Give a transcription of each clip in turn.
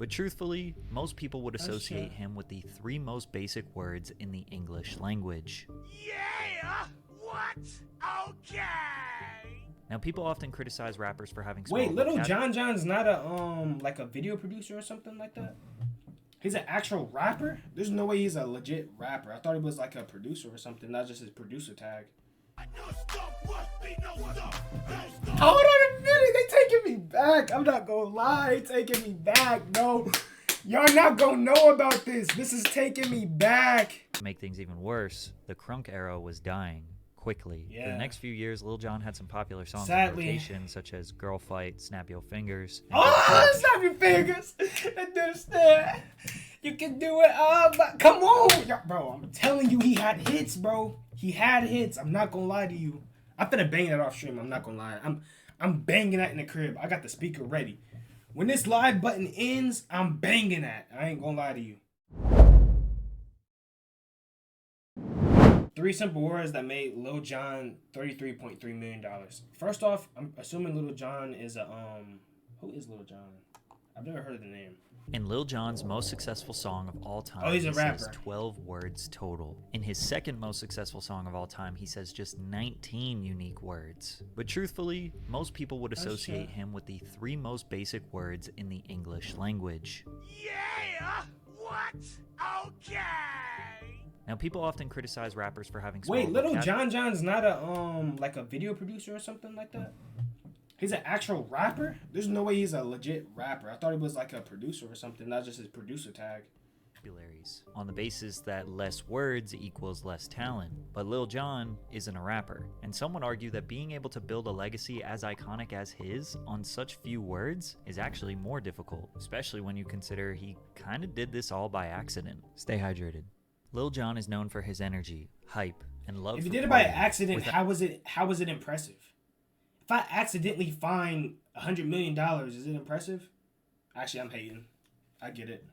But truthfully, most people would associate him with the three most basic words in the English language. Yeah! What? Okay! Now, people often criticize rappers for having small Wait, Little John John's not a like a video producer or something like that? He's an actual rapper? There's no way he's a legit rapper. I thought he was like a producer or something, not just his producer tag. Hold on a minute, they taking me back. I'm not gonna lie, they taking me back. No, y'all not gonna know about this. This is taking me back. To make things even worse, the crunk era was dying quickly. For the next few years, Lil Jon had some popular songs in rotation, such as Girl Fight, Snap Your Fingers. Snap Your Fingers! Understand? You can do it all, but come on! Yo, bro, I'm telling you, he had hits, bro. He had hits. I'm not gonna lie to you. I'm finna bang that off stream. I'm not gonna lie. I'm banging that in the crib. I got the speaker ready. When this live button ends, I'm banging that. I ain't gonna lie to you. 3 simple words that made Lil Jon $33.3 million. First off, I'm assuming Lil Jon is a who is Lil Jon? I've never heard of the name. In Lil Jon's most successful song of all time, he's a rapper. Says 12 words total. In his second most successful song of all time, he says just 19 unique words. But truthfully, most people would associate him with the three most basic words in the English language. Yeah! What? Okay! Now, people often criticize rappers for having small Wait, Little John John's not a like a video producer or something like that? He's an actual rapper? There's no way he's a legit rapper. I thought he was like a producer or something, not just his producer tag. On the basis that less words equals less talent. But Lil Jon isn't a rapper, and some would argue that being able to build a legacy as iconic as his on such few words is actually more difficult, especially when you consider he kinda did this all by accident. Stay hydrated. Lil Jon is known for his energy, hype, and love. If you did it by accident, how was it impressive? If I accidentally find $100 million, is it impressive? Actually, I'm hating. I get it.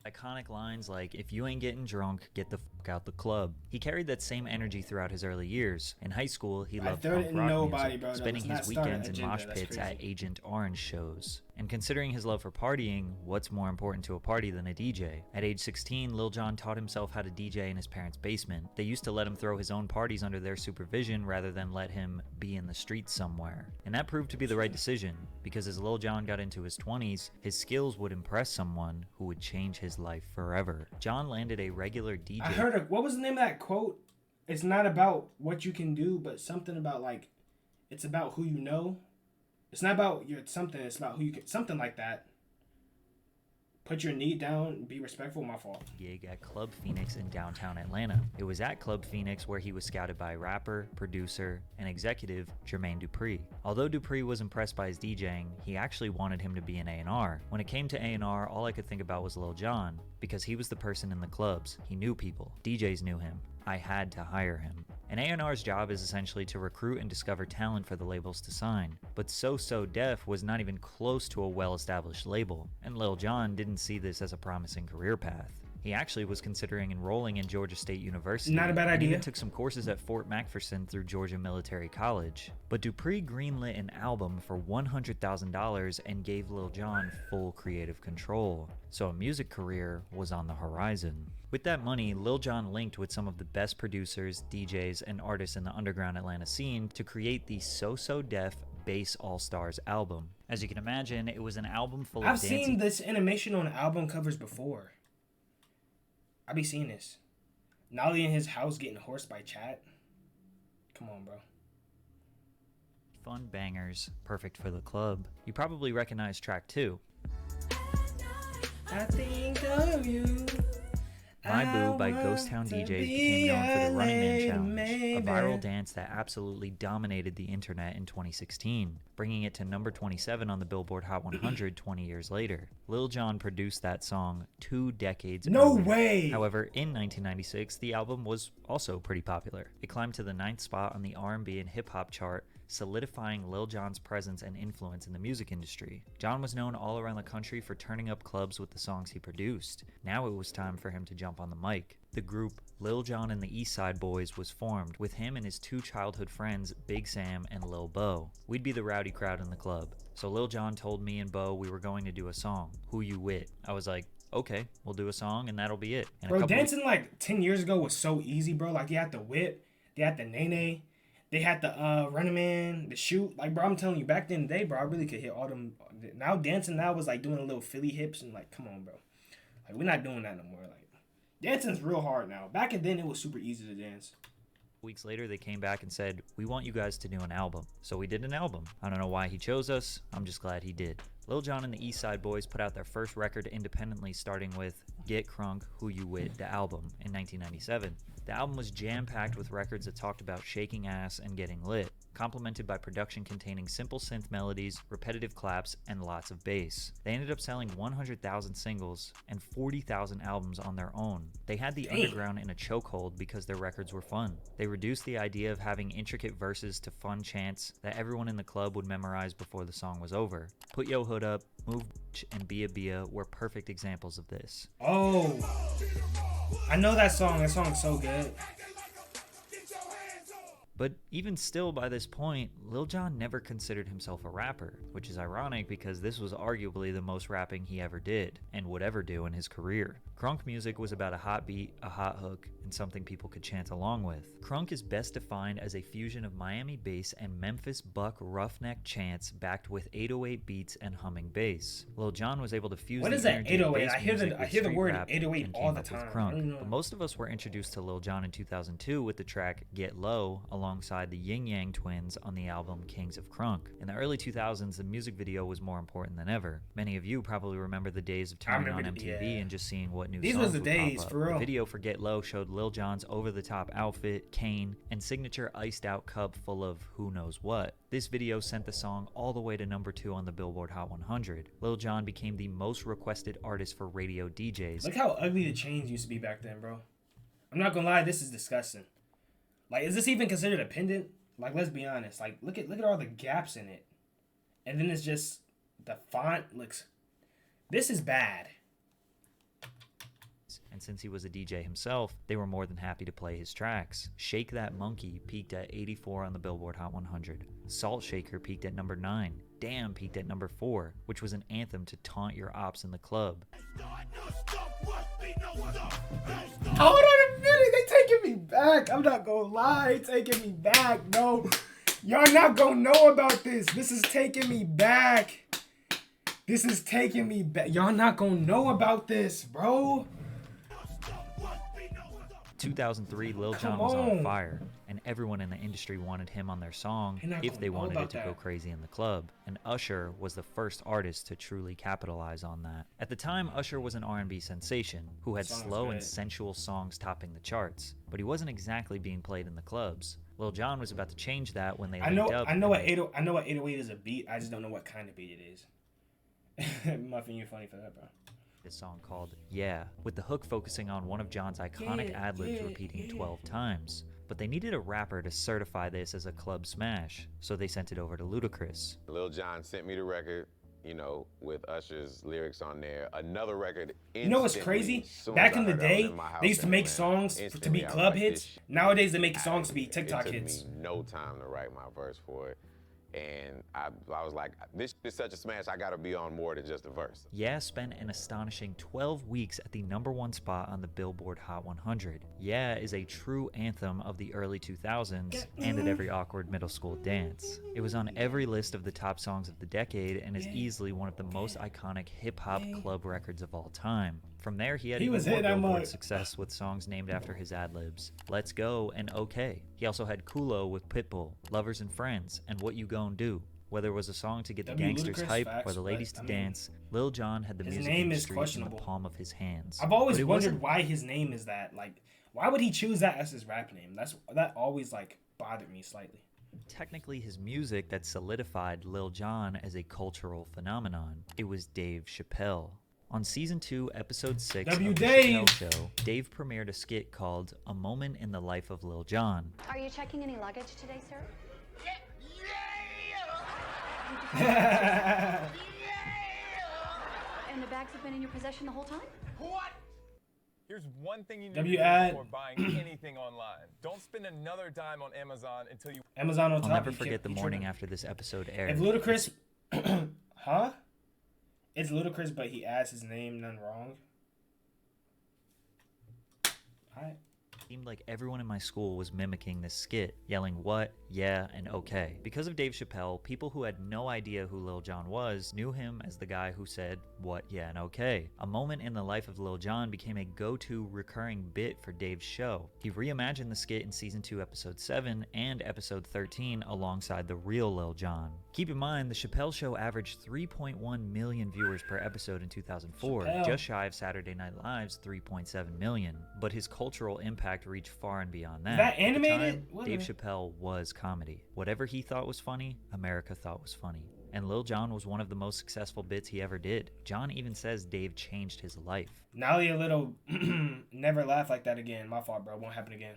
Iconic lines like, "If you ain't getting drunk, get the fuck out the club." He carried that same energy throughout his early years. In high school, he loved punk rock music, spending his weekends in mosh pits at Agent Orange shows. And considering his love for partying, what's more important to a party than a DJ? At age 16, Lil Jon taught himself how to DJ in his parents' basement. They used to let him throw his own parties under their supervision rather than let him be in the streets somewhere. And that proved to be the right decision, because as Lil Jon got into his 20s, his skills would impress someone who would change his life forever. Jon landed a regular DJ. I heard what was the name of that quote? It's not about what you can do, but something about like, it's about who you know. It's not about your something. It's about who you can. Something like that. Put your knee down. Be respectful. My fault. Gig at Club Phoenix in downtown Atlanta. It was at Club Phoenix where he was scouted by rapper, producer, and executive Jermaine Dupri. Although Dupri was impressed by his DJing, he actually wanted him to be an A&R. When it came to A&R, all I could think about was Lil Jon, because he was the person in the clubs. He knew people. DJs knew him. I had to hire him. An A&R's job is essentially to recruit and discover talent for the labels to sign, but So So Def was not even close to a well-established label, and Lil Jon didn't see this as a promising career path. He actually was considering enrolling in Georgia State University. Not a bad idea. He even took some courses at Fort McPherson through Georgia Military College. But Dupri greenlit an album for $100,000 and gave Lil Jon full creative control, so a music career was on the horizon. With that money, Lil Jon linked with some of the best producers, DJs, and artists in the underground Atlanta scene to create the So So Def Bass All-Stars album. As you can imagine, it was an album full of I've seen this animation on album covers before. I be seeing this. nnalii in his house getting horsed by Chat. Come on, bro. Fun bangers, perfect for the club. You probably recognize track 2. I think of you. My Boo by Ghost Town DJs became known for the Running Man Challenge, a viral dance that absolutely dominated the internet in 2016, bringing it to number 27 on the Billboard Hot 100 20 years later. Lil Jon produced that song 2 decades earlier. No way! However, in 1996, the album was also pretty popular. It climbed to the 9th spot on the R&B and hip-hop chart, solidifying Lil Jon's presence and influence in the music industry. Jon was known all around the country for turning up clubs with the songs he produced. Now it was time for him to jump on the mic. the group Lil Jon and the East Side Boys was formed, with him and his two childhood friends, Big Sam and Lil Bo. We'd be the rowdy crowd in the club. So Lil Jon told me and Bo we were going to do a song, Who You With. I was like, okay, we'll do a song and that'll be it. And bro, dancing like 10 years ago was so easy, bro. Like, they had the whip, they had the nene, they had the running man, the shoot. Like, bro, I'm telling you, back in the day, bro, I really could hit all them. Now dancing now was like doing a little Philly hips and like, come on, bro. Like, we're not doing that no more. Like, dancing's real hard now. Back and then, it was super easy to dance. Weeks later, they came back and said, we want you guys to do an album. So we did an album. I don't know why he chose us. I'm just glad he did. Lil Jon and the East Side Boys put out their first record independently, starting with Get Crunk, Who You With, the album, in 1997. The album was jam-packed with records that talked about shaking ass and getting lit, complemented by production containing simple synth melodies, repetitive claps, and lots of bass. They ended up selling 100,000 singles and 40,000 albums on their own. They had the underground in a chokehold because their records were fun. They reduced the idea of having intricate verses to fun chants that everyone in the club would memorize before the song was over. Put Yo Hood Up, Move and Bia Bia were perfect examples of this. Oh, I know that song. That song's so good. But even still, by this point, Lil Jon never considered himself a rapper, which is ironic because this was arguably the most rapping he ever did, and would ever do in his career. Crunk music was about a hot beat, a hot hook, and something people could chant along with. Crunk is best defined as a fusion of Miami bass and Memphis buck roughneck chants backed with 808 beats and humming bass. Lil Jon was able to fuse What is the that energy of 808? bass I hear music the with street word rap 808 and all came the up with time. I Crunk. don't know. But most of us were introduced to Lil Jon in 2002 with the track Get Low alongside the Yin Yang Twins on the album Kings of Crunk. In the early 2000s, the music video was more important than ever. Many of you probably remember the days of turning on MTV and just seeing what new These songs was the would days, pop up. for real. The video for Get Low showed Lil Jon's over-the-top outfit, cane, and signature iced-out cup full of who knows what. This video sent the song all the way to number 2 on the Billboard Hot 100. Lil Jon became the most requested artist for radio DJs. Look how ugly the chains used to be back then, bro. I'm not gonna lie, this is disgusting. Like, is this even considered a pendant? Like, let's be honest. Like, look at all the gaps in it. And then it's just, the font looks, this is bad. And since he was a DJ himself, they were more than happy to play his tracks. Shake That Monkey peaked at 84 on the Billboard Hot 100. Salt Shaker peaked at number 9. Damn peaked at number 4, which was an anthem to taunt your ops in the club. Hold on a minute, they taking me back. I'm not gonna lie, they taking me back, bro. Y'all not gonna know about this. This is taking me back. This is taking me back. Y'all not gonna know about this, bro. 2003, Lil Jon was on fire, and everyone in the industry wanted him on their song if they wanted it to go crazy in the club, and Usher was the first artist to truly capitalize on that. At the time, Usher was an R&B sensation, who had slow and sensual songs topping the charts, but he wasn't exactly being played in the clubs. Lil Jon was about to change that when they linked up. I know what 808 is a beat, I just don't know what kind of beat it is. Muffin, you're funny for that, bro. This song called Yeah, with the hook focusing on one of Jon's iconic ad-libs repeating 12 times. But they needed a rapper to certify this as a club smash, so they sent it over to Ludacris. Lil Jon sent me the record, you know, with Usher's lyrics on there. Another record. You know what's crazy? Back in the day, they used to make songs to be club hits. Nowadays, they make songs to be TikTok hits. It took me no time to write my verse for it. And I was like, this is such a smash, I gotta be on more than just a verse. Yeah spent an astonishing 12 weeks at the #1 spot on the Billboard Hot 100. Yeah is a true anthem of the early 2000s and at every awkward middle school dance. It was on every list of the top songs of the decade and is easily one of the most iconic hip-hop club records of all time. From there, he had even more Billboard success with songs named after his ad-libs. Let's Go and Okay. He also had Kulo with Pitbull, Lovers and Friends, and What You Gon' Do. Whether it was a song to get the gangsters hype or the ladies to dance, Lil Jon had the music industry in the palm of his hands. I've always wondered why his name is that. Like, why would he choose that as his rap name? That always, like, bothered me slightly. Technically his music that solidified Lil Jon as a cultural phenomenon. It was Dave Chappelle. On Season 2, Episode 6 of The Chappelle Show, Dave premiered a skit called A Moment in the Life of Lil Jon. Are you checking any luggage today, sir? Yeah! And the bags have been in your possession the whole time? What? Here's one thing you need W to do ad. before buying anything online. Don't spend another dime on Amazon until you... Amazon on top. I'll never you forget the you morning tripping. after this episode aired. If Ludacris, huh? It's Ludacris, but he adds his name none wrong. Alright. Seemed like everyone in my school was mimicking this skit, yelling what, yeah, and okay. Because of Dave Chappelle, people who had no idea who Lil Jon was knew him as the guy who said what, yeah, and okay. A moment in the life of Lil Jon became a go-to recurring bit for Dave's show. He reimagined the skit in season 2 episode 7 and episode 13 alongside the real Lil Jon. Keep in mind, the Chappelle show averaged 3.1 million viewers per episode in 2004, Chappelle. just shy of Saturday Night Live's 3.7 million. But his cultural impact reached far and beyond that. Is that At the animated? time, What Dave the- Chappelle was comedy. Whatever he thought was funny, America thought was funny. And Lil Jon was one of the most successful bits he ever did. John even says Dave changed his life. Nnalii a little never laugh like that again. My fault, bro. Won't happen again.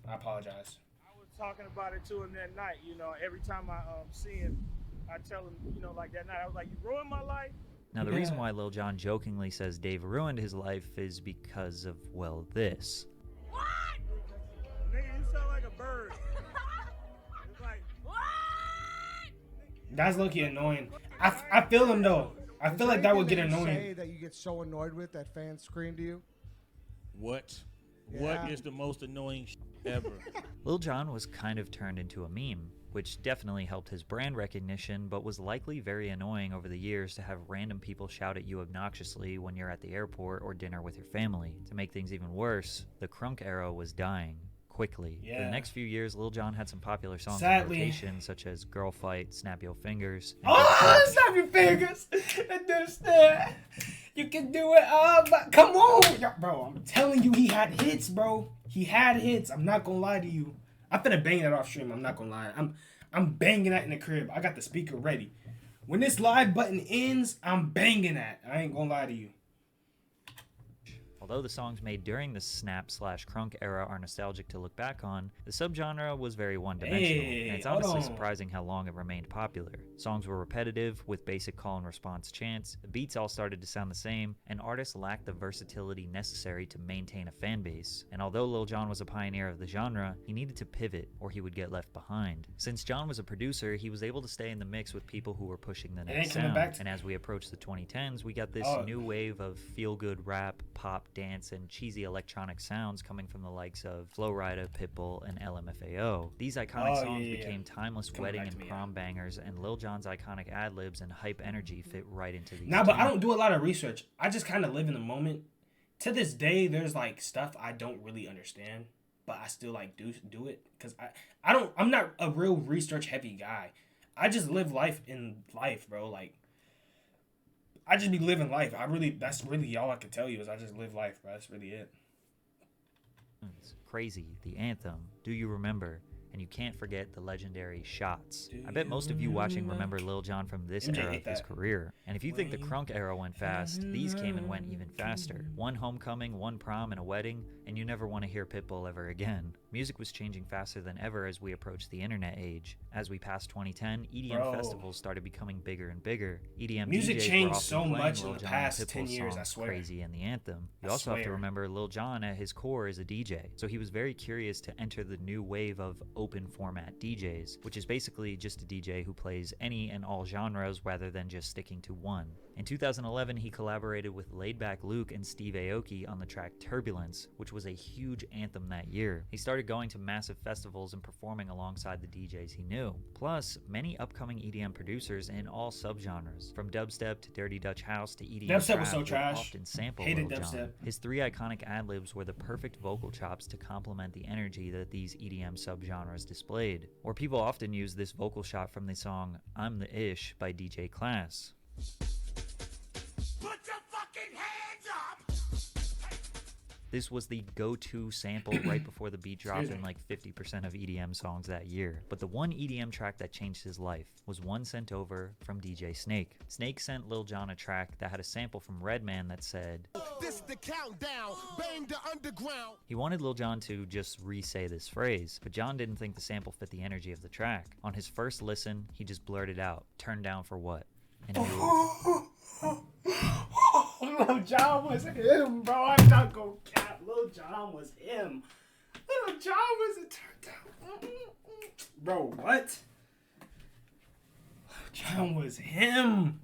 I apologize. I was talking about it to him that night. You know, every time I see him, I tell him, you know, like that night, I was like, you ruined my life. Now, the reason why Lil Jon jokingly says Dave ruined his life is because of, well, this. What? Nigga, you sound like a bird. It's like, what? That's low-key annoying. I feel him though. I feel like that would get Anything annoying. Say that you get so annoyed with that fans scream to you. What? Yeah. What is the most annoying ever? Lil Jon was kind of turned into a meme, which definitely helped his brand recognition, but was likely very annoying over the years to have random people shout at you obnoxiously when you're at the airport or dinner with your family. To make things even worse, the crunk era was dying quickly. For Yeah. the next few years, Lil Jon had some popular songs Sadly. in rotation, such as Girl Fight, Snap Your Fingers, and Oh, snap your fingers and understand. You can do it all, but come on. Yo, bro, I'm telling you, he had hits, bro. He had hits. I'm not gonna lie to you. I'm finna bang that off stream. I'm not gonna lie. I'm banging that in the crib. I got the speaker ready. When this live button ends, I'm banging that. I ain't gonna lie to you. Although the songs made during the snap/crunk era are nostalgic to look back on, the subgenre was very one-dimensional, Hey, and it's hold honestly on. surprising how long it remained popular. Songs were repetitive, with basic call and response chants, the beats all started to sound the same, and artists lacked the versatility necessary to maintain a fan base. And although Lil Jon was a pioneer of the genre, he needed to pivot, or he would get left behind. Since Jon was a producer, he was able to stay in the mix with people who were pushing the ain't next coming sound. back to- And as we approach the 2010s, we got this Oh. new wave of feel-good rap, pop, dance, and cheesy electronic sounds coming from the likes of Flo Rida, Pitbull, and LMFAO. These iconic Oh, songs yeah. became timeless Coming wedding back to and me, prom bangers, and Lil Jon's iconic ad-libs and hype energy fit right into these. Nah, but I tunes. don't do a lot of research. I just kind of live in the moment. To this day, there's like stuff I don't really understand, but I still like do it because I'm not a real research heavy guy. I just live life in life, bro. Like I just be living life. That's really all I can tell you is I just live life, bro. That's really it. Crazy, the anthem, Do You Remember? And you can't forget the legendary Shots. I bet most of you watching remember Lil Jon from this MJ era hate of his that. career. And if you think the crunk era went fast, these came and went even faster. One homecoming, one prom, and a wedding, and you never want to hear Pitbull ever again. Music was changing faster than ever as we approached the internet age. As we passed 2010, EDM Bro. festivals started becoming bigger and bigger. EDM Music DJs changed were often so playing much in Lil the Jon past and 10 Pitbull's years, I songs, swear. Crazy and the Anthem. You I also have to swear. remember Lil Jon at his core is a DJ, so he was very curious to enter the new wave of open format DJs, which is basically just a DJ who plays any and all genres rather than just sticking to one. In 2011, he collaborated with Laidback Luke and Steve Aoki on the track Turbulence, which was a huge anthem that year. He started going to massive festivals and performing alongside the DJs he knew. Plus, many upcoming EDM producers in all subgenres, from dubstep to dirty Dutch house to EDM Dubstep trap, was so would trash. often sample Hated Lil Jon. dubstep. His three iconic ad-libs were the perfect vocal chops to complement the energy that these EDM subgenres displayed. Or people often use this vocal shot from the song I'm the Ish by DJ Class. Put your fucking hands up! This was the go-to sample right before the beat dropped Excuse in me. like 50% of EDM songs that year. But the one EDM track that changed his life was one sent over from DJ Snake. Snake sent Lil Jon a track that had a sample from Redman that said, This the countdown, bang the underground. he wanted Lil Jon to just re-say this phrase, but Jon didn't think the sample fit the energy of the track. On his first listen, he just blurted out, "Turn down for what?" And he Oh Lil Jon was him, bro. I'm not gonna cap. Lil Jon was him. Lil Jon was a turn down. Bro, what? Lil Jon was him.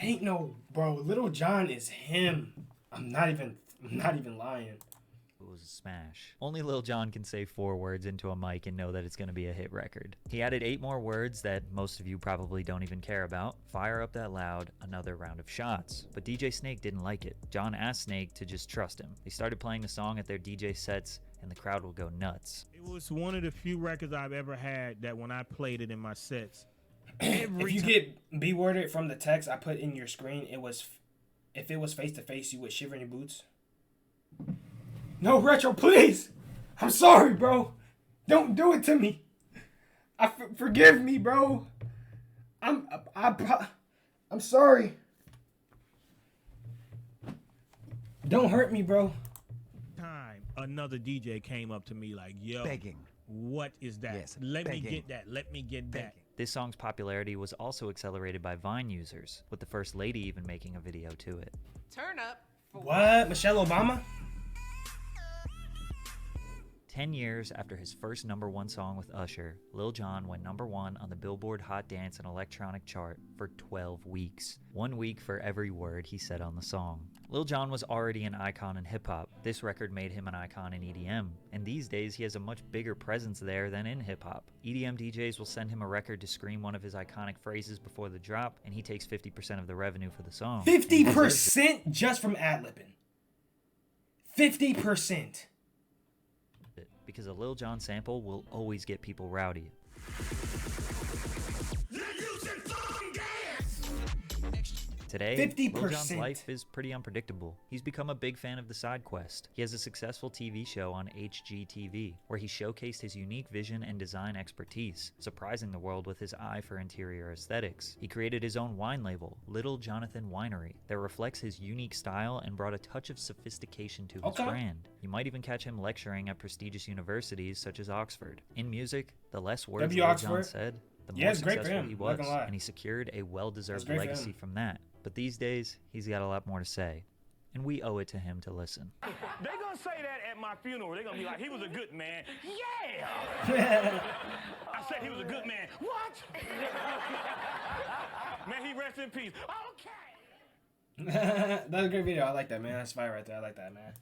Ain't no, bro. Lil Jon is him. I'm not even lying. It was a smash. Only Lil Jon can say 4 words into a mic and know that it's going to be a hit record. He added 8 more words that most of you probably don't even care about. Fire up that loud, another round of shots. But DJ Snake didn't like it. John asked Snake to just trust him. They started playing the song at their DJ sets and the crowd will go nuts. It was one of the few records I've ever had that when I played it in my sets, If you get B-worded from the text I put in your screen, if it was face to face, you would shiver in your boots. No, Retro, please. I'm sorry, bro. Don't do it to me. Forgive me, bro. I'm sorry. Don't hurt me, bro. time another DJ came up to me like, yo, Begging. what is that? Yes, Let me begging. get that. Let me get that. This song's popularity was also accelerated by Vine users, with the first lady even making a video to it. Turn up. What? Michelle Obama? 10 years after his first #1 song with Usher, Lil Jon went #1 on the Billboard Hot Dance and Electronic chart for 12 weeks. 1 week for every word he said on the song. Lil Jon was already an icon in hip-hop. This record made him an icon in EDM, and these days he has a much bigger presence there than in hip-hop. EDM DJs will send him a record to scream one of his iconic phrases before the drop, and he takes 50% of the revenue for the song. 50% just from ad-libbing. 50%. Because a Lil Jon sample will always get people rowdy. Today, 50%. Lil Jon's life is pretty unpredictable. He's become a big fan of the side quest. He has a successful TV show on HGTV, where he showcased his unique vision and design expertise, surprising the world with his eye for interior aesthetics. He created his own wine label, Little Jonathan Winery, that reflects his unique style and brought a touch of sophistication to his brand. You might even catch him lecturing at prestigious universities such as Oxford. In music, the less words Lil Jon said, the more successful he was, and he secured a well-deserved legacy from that. But these days, he's got a lot more to say, and we owe it to him to listen. They gonna say that at my funeral. They gonna be like, he was a good man. Yeah! I said he was a good man. What? Man, he rest in peace. Okay! That's a great video. I like that, man. That's fire right there. I like that, man.